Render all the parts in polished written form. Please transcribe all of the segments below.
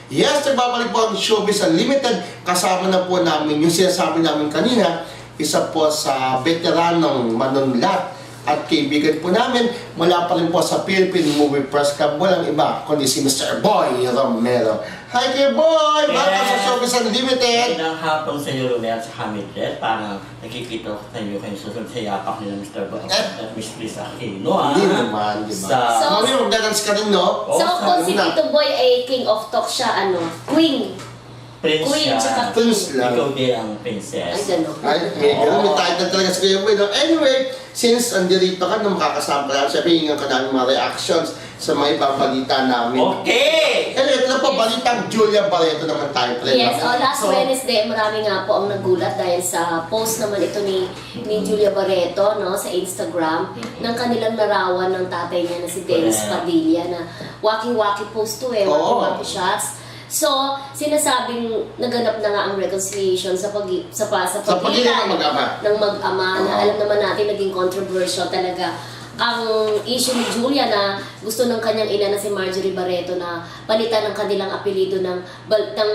Yes, nagbabalik po ang Showbiz Unlimited. Kasama na po namin yung sinasabi namin kanina, isa po sa veteranong manunlat at kaibigan po namin mula pa rin po sa Philippine Movie Press Club. Walang iba kundi si Mr. Boy Romero. Hi kay Boy! Welcome sa Showbiz Unlimited! Magandang hapon sa iyo, Romero, sa Hamidjet. Parang nakikita ko sa iyo kayo susunod sa yapak nila Mr. Boy at Miss Lisa Aquino. Hindi naman, di ba? Sa... Mami, magdadance ka rin, no? So, kung si Tito Boy ay king of talk siya, queen. Prince Queen, siya. tsaka Prince lang. Ikaw din ang princess. Ay, gano'n. Ay, may ganun, may title talaga sa Kuya Boy, no? Anyway, since andirito ka, nung makakasama ka lang, sabihin nga ka namin mga reactions sa mga ibang balita namin. Okay! Eh, ito na po, balitang Julia Barreto naman tayo. Yes, last Wednesday, marami nga po ang nagulat dahil sa post naman ito ni Julia Barreto, no, sa Instagram, ng kanilang larawan ng tatay niya na si Dennis Padilla, na waki-waki post to waki-waki shots. So, sinasabing naganap na nga ang reconciliation sa pagitan ng mag-ama na alam naman natin naging controversial talaga ang issue ni Julia na gusto ng kanyang ina na si Marjorie Barreto na palitan ng kanilang apelido ng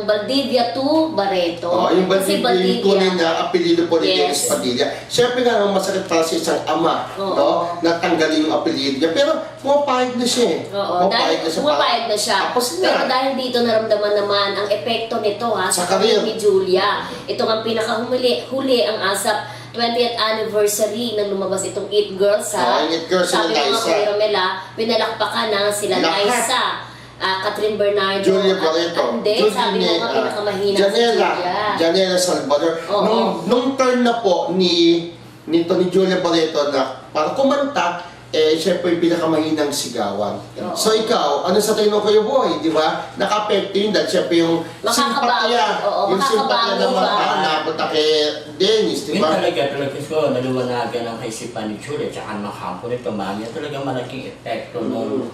Valdivia to Barreto. Yung Valdivia, yung tunay na apelido po ni Dennis Padilla. Siyempre nga, masakit para sa isang ama, no? Natanggalin yung apelido niya. Pero pumapayag na siya eh. Pumapayag na siya. Pero dahil dito naramdaman naman ang epekto nito sa career ni Julia. Ito ang pinakahuli ang ASAP 20th anniversary nang lumabas itong It Girls It Girls sabi ng mga Romela, pinalakpakan na sila Liza, Catherine Bernardo, Julia Barreto, sabi mo nga pinakamahina si Janela Salvador. Nung turn na po ni Julia Barreto na para kumanta, siya po yung pinakamahinang sigawan. So ikaw, ano sa tingin mo Kuya Boy, di ba? Naka-apekto yun dahil siya po yung simpatya. Yung simpatya ng mga napunta kay Dennis, di ba? Yun talaga so, naluwanagan ang kaisipan ni Julia at saka ng kampo nito, mami. Yan talagang malaking epekto nung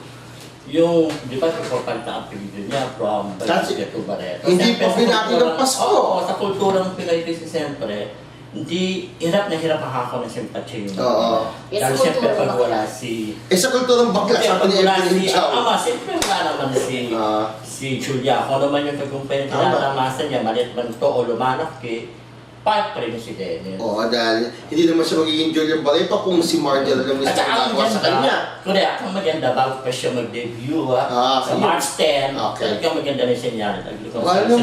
yung, di ba, kapapalita ang apelido niya from Valdivia to Barreto. Hindi pa pinati ng Pasko. Oo, sa kulturang Pinoy kasi siyempre, hindi, hirap na hirap makakaw ng simpatya yun. Oo. Dahil siyempre pag wala si... sa kulturang bakla, sabi ni Evelyn Chow. Siyempre wala naman si Julia. Kung naman yung tagumpay na tinatamasan niya, maliit man ito o lumanap part pa rin si Dennis. Oo, dahil hindi naman siya magiging Julia Barreto kung si Marjorie lang mismo nagawa sa kanya. Correct, ang maganda bago pa siya mag-debut sa March 10. Talagang maganda rin siya niya.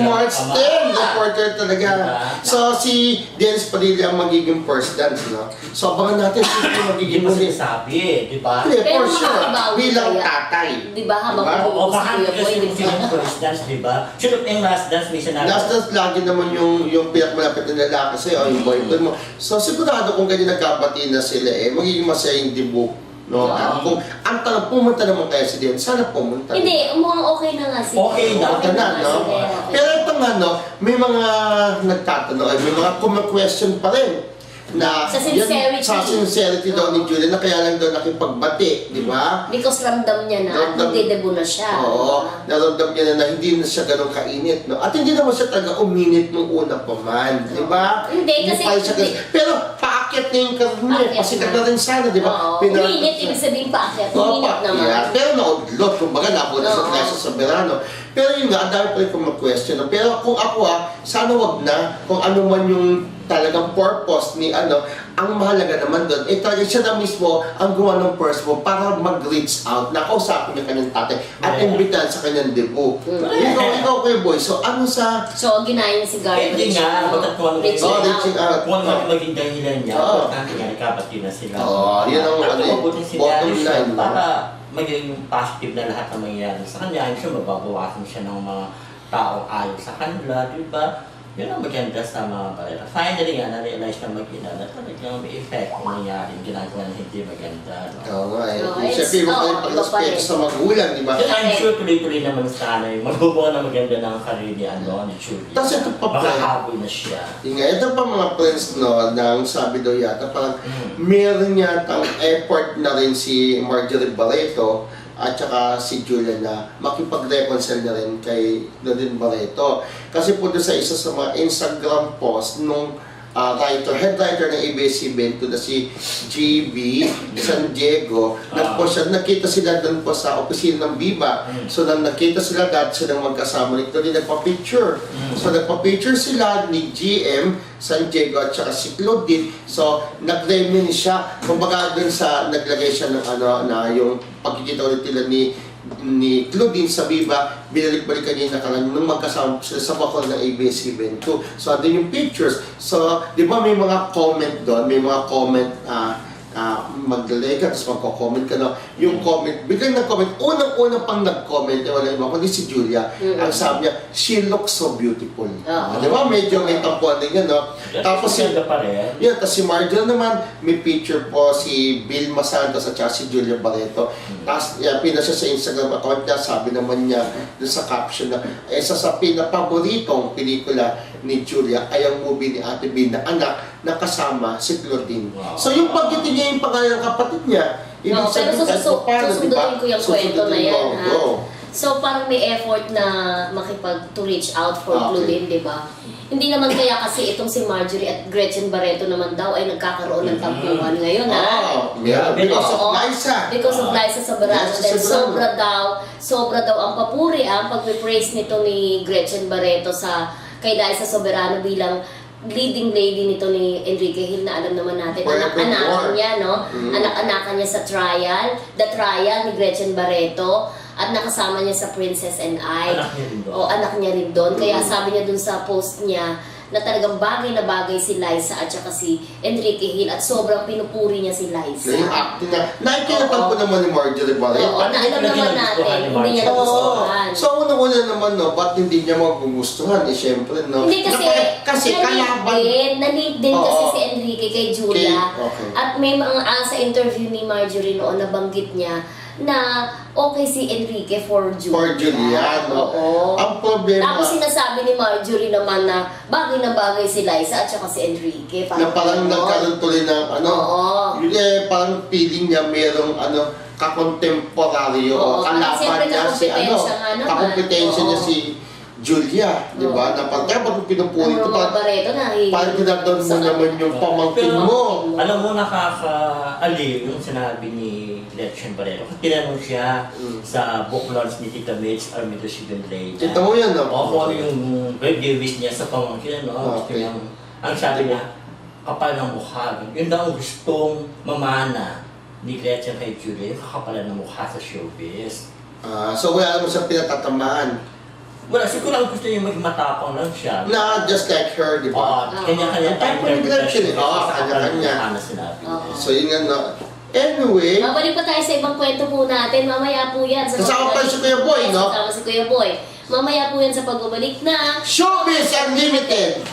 March 10, reporter talaga. So si Dennis Padilla ang magiging first dance, no? So abangan natin sino magiging muli. Sabi, di ba? For sure, bilang tatay. Di ba? O baka kasi yung first dance, di ba? Sure, yung last dance, may sinabi. Last dance lagi naman yung pinakamalapit na lalaki sa'yo, yung boyfriend mo. So sigurado kung ganyan nagkabati na sila, magiging masaya yung debut. No? Kung ang tanong, pumunta naman kayo si Dion, sana pumunta. Hindi, mukhang okay na nga sila. Okay na, no? Pero ito nga, no, may mga nagtatanong, may mga question pa rin. Na, sa sincerity daw ni Julia na kaya lang daw nakipagbati, di ba? Because ramdam niya na at magdedebo na siya. Oo, naramdam niya na hindi na siya ganun kainit, no? At hindi naman siya talaga uminit nung una pa man, di ba? Hindi, kasi... Pero paakyat na yung karne, pasikat na rin sana, di ba? Uminit, ibig sabihin paakyat, uminit naman. Pero naudlot, kumbaga nabunan sa klase sa verano. Pero yun nga, ang dami pa rin kung mag-question. Pero kung ako sana wag na, kung ano man yung talagang purpose ni ang mahalaga naman doon, talaga siya na mismo ang gumawa ng purse mo para mag-reach out, nakausapin niya kanyang tatay at imbitahan sa kanyang debut. Ikaw Kuya Boy, so ano sa... So, ginaya niya si Garden. Hindi nga, reaching out. Kung ano maging dahilan niya, importante nga, nagkabati na sila. Yun ang bottom line. Para maging positive na lahat ng mangyayari sa kanya, hindi siya mababawasan siya ng mga taong ayaw sa kanila, di ba? Yun ang maganda sa mga barera. Finally nga, na-realize na mag-ina na talagang may effect kung nangyari yung ginagawa na hindi maganda. Oo nga Siyempre, huwag kayong pag-respeto sa magulang, di ba? I'm sure tuloy-tuloy naman sana yung magbubuha na maganda ng karir ni Julia. Tapos ito pa makahabol na siya. Ito pa mga friends, no, nang sabi daw yata, parang meron yatang effort na rin si Marjorie Barreto at saka si Julia na makipag-reconcile na rin kay Nadine Barreto. Kasi po doon sa isa sa mga Instagram post nung head writer ng ABS-CBN na si GB San Diego. Nagkita sila doon po sa opisina ng Viva. So nang nakita sila dati silang magkasama nito, nagpa-picture. So nagpa-picture sila ni GM San Diego at saka si Claudine. So nag-reminisce siya. Kumbaga dun sa naglagay siya ng na yung pagkikita ulit nila ni Claudine sa Viva, binalik-balikan niya yung nung magkasama sila sa bakol ng ABS-CBN 2. So, andun yung pictures. So, di ba may mga comment doon, may mga comment, maglalay ka, tapos magko-comment ka na. Yung comment, biglang nag-comment, unang-unang pang nag-comment, wala iba, kundi si Julia. Ang sabi niya, she looks so beautiful. Di ba? Medyo may tampuan din yan, no? Tapos si Marjorie naman, may picture po si Vilma Santos at si Julia Barreto. Tapos, pinasya sa Instagram account niya, sabi naman niya dun sa caption na, isa sa pinapaboritong pelikula ni Julia ay ang movie ni Ate B na anak na kasama si Claudine. Wow. So yung pagkitin niya yung pangalan ng kapatid niya, No, pero susunduin ko yung kwento na yan, ha? So, parang may effort na to reach out for Claudine, di ba? Hindi naman kaya kasi itong si Marjorie at Gretchen Barreto naman daw ay nagkakaroon ng tampuhan ngayon, ha? Because of Liza. Because of Liza Soberano. Then sobra daw ang papuri, ang pag-praise nito ni Gretchen Barreto kay Liza Soberano bilang leading lady nito ni Enrique Hill na alam naman natin, anak-anakan niya, no? Anak-anakan niya sa the trial ni Gretchen Barreto, at nakasama niya sa Princess and I. Anak niya rin doon. Kaya sabi niya dun sa post niya, na talagang bagay na bagay si Liza at saka si Enrique Hill at sobrang pinupuri niya si Liza. Yung acting niya. Nakikilatan po naman ni Marjorie Barreto. Oo, alam naman natin, hindi niya nagustuhan. So, unang-una naman, no, ba't hindi niya magugustuhan? Siyempre, no. Hindi kasi na-need din kasi si Enrique kay Julia. Okay. At may mga sa interview ni Marjorie noon, nabanggit niya na okay si Enrique for Julia. For Julia, no? Oo. Ang problema... Tapos sinasabi ni Marjorie naman na bagay si Liza at saka si Enrique. Na parang nagkaroon tuloy ng parang feeling niya merong kakontemporaryo o kalaban niya si kakompetensya niya si Julia, di ba? Na parang kaya bakit pinupuri ito? Parang tinatawag mo naman yung pamangkin mo. Alam mo, nakaka-aliw yung sinabi ni Gretchen Barreto. Kasi tinanong siya sa book launch ni Tita Mitch, Armido Sibendraya. Kita mo yan, no? O kung ano yung birthday wish niya sa pamangkin, no? Okay. Ang sabi niya, kapal ng mukha. Yun daw ang gustong mamana ni Gretchen kay Julia, yung kakapalan ng mukha sa showbiz. So wala naman siyang pinatatamaan. Wala, siguro ang gusto niya maging matapang lang siya. Na just like her, di ba? Kanya-kanya Type of Gretchen, kanya-kanya. So yun nga, no? Anyway, babalik pa tayo sa ibang kwento po natin. Mamaya po yan. kasama pa si Kuya Boy, no? Kasama si Kuya Boy. Mamaya po yan sa pagbabalik na Showbiz Unlimited!